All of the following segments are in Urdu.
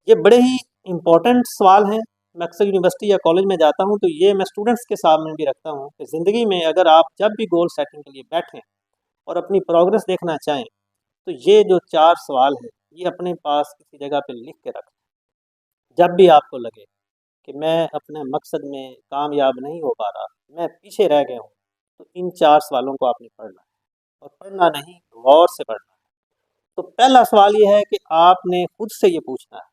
یہ بڑے ہی امپورٹنٹ سوال ہیں. میں اکثر یونیورسٹی یا کالج میں جاتا ہوں تو یہ میں اسٹوڈنٹس کے سامنے بھی رکھتا ہوں کہ زندگی میں اگر آپ جب بھی گول سیٹنگ کے لیے بیٹھیں اور اپنی پروگرس دیکھنا چاہیں تو یہ جو 4 سوال ہیں یہ اپنے پاس کسی جگہ پہ لکھ کے رکھیں. جب بھی آپ کو لگے کہ میں اپنے مقصد میں کامیاب نہیں ہو پا رہا، میں پیچھے رہ گیا ہوں، تو ان 4 سوالوں کو آپ نے پڑھنا ہے، اور پڑھنا نہیں، غور سے پڑھنا ہے. تو پہلا سوال یہ ہے کہ آپ نے خود سے یہ پوچھنا ہے.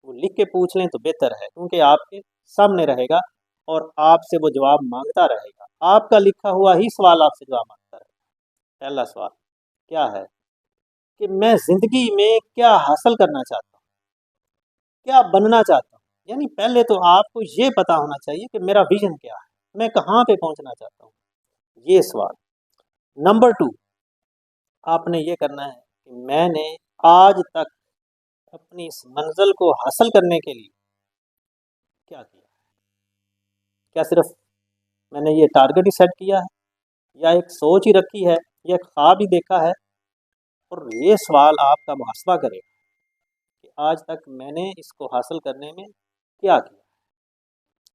وہ لکھ کے پوچھ لیں تو بہتر ہے، کیونکہ آپ کے سامنے رہے گا اور آپ سے وہ جواب مانگتا رہے گا. آپ کا لکھا ہوا ہی سوال آپ سے جواب مانگتا رہے گا. پہلا سوال کیا ہے کہ میں زندگی میں کیا حاصل کرنا چاہتا ہوں، کیا بننا چاہتا ہوں. یعنی پہلے تو آپ کو یہ پتا ہونا چاہیے کہ میرا ویژن کیا ہے، میں کہاں پہ پہنچنا چاہتا ہوں. یہ سوال. نمبر 2، آپ نے یہ کرنا ہے کہ میں نے آج تک اپنی اس منزل کو حاصل کرنے کے لیے کیا کیا. کیا صرف میں نے یہ ٹارگٹ ہی سیٹ کیا ہے، یا ایک سوچ ہی رکھی ہے، یا ایک خواب ہی دیکھا ہے. اور یہ سوال آپ کا محاسبہ کرے گا کہ آج تک میں نے اس کو حاصل کرنے میں کیا کیا.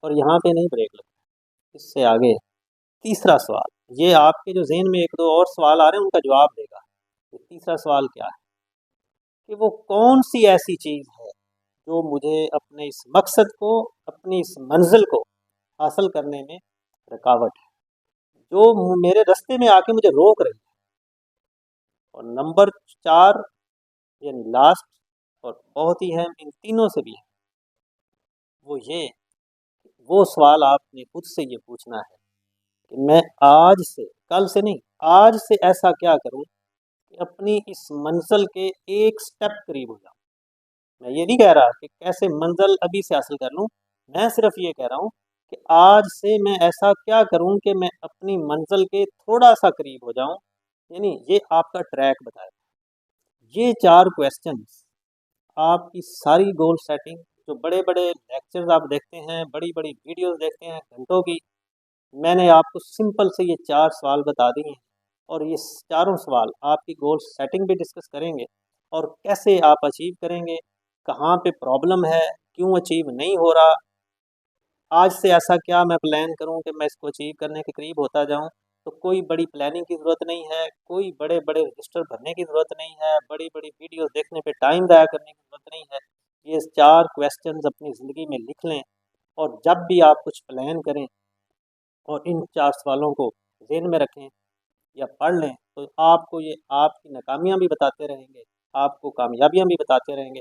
اور یہاں پہ نہیں بریک لگتا، اس سے آگے تیسرا سوال. یہ آپ کے جو ذہن میں ایک دو اور سوال آ رہے ہیں ان کا جواب دے گا. تیسرا سوال کیا ہے کہ وہ کون سی ایسی چیز ہے جو مجھے اپنے اس مقصد کو، اپنی اس منزل کو حاصل کرنے میں رکاوٹ ہے، جو میرے راستے میں آ کے مجھے روک رہی ہے. اور نمبر 4 یعنی لاسٹ اور بہت ہی اہم، ان تینوں سے بھی ہے، وہ یہ وہ سوال آپ نے خود سے یہ پوچھنا ہے کہ میں آج سے، کل سے نہیں، آج سے ایسا کیا کروں کہ اپنی اس منزل کے ایک سٹیپ قریب ہو جاؤں. میں یہ نہیں کہہ رہا کہ کیسے منزل ابھی سے حاصل کر لوں، میں صرف یہ کہہ رہا ہوں کہ آج سے میں ایسا کیا کروں کہ میں اپنی منزل کے تھوڑا سا قریب ہو جاؤں. یعنی یہ آپ کا ٹریک بتائے. یہ 4 کویسچنز آپ کی ساری گول سیٹنگ، جو بڑے بڑے لیکچرز آپ دیکھتے ہیں، بڑی بڑی ویڈیوز دیکھتے ہیں گھنٹوں کی، میں نے آپ کو سمپل سے یہ 4 سوال بتا دیے ہیں. اور یہ چاروں سوال آپ کی گول سیٹنگ بھی ڈسکس کریں گے، اور کیسے آپ اچیو کریں گے، کہاں پہ پرابلم ہے، کیوں اچیو نہیں ہو رہا، آج سے ایسا کیا میں پلان کروں کہ میں اس کو اچیو کرنے کے قریب ہوتا جاؤں. تو کوئی بڑی پلاننگ کی ضرورت نہیں ہے، کوئی بڑے بڑے رجسٹر بھرنے کی ضرورت نہیں ہے، بڑی بڑی ویڈیوز دیکھنے پہ ٹائم ضائع کرنے کی ضرورت نہیں ہے. یہ 4 کویسچنز اپنی زندگی میں لکھ لیں، اور جب بھی آپ کچھ پلان کریں اور ان 4 سوالوں کو ذہن میں رکھیں یا پڑھ لیں، تو آپ کو یہ آپ کی ناکامیاں بھی بتاتے رہیں گے، آپ کو کامیابیاں بھی بتاتے رہیں گے.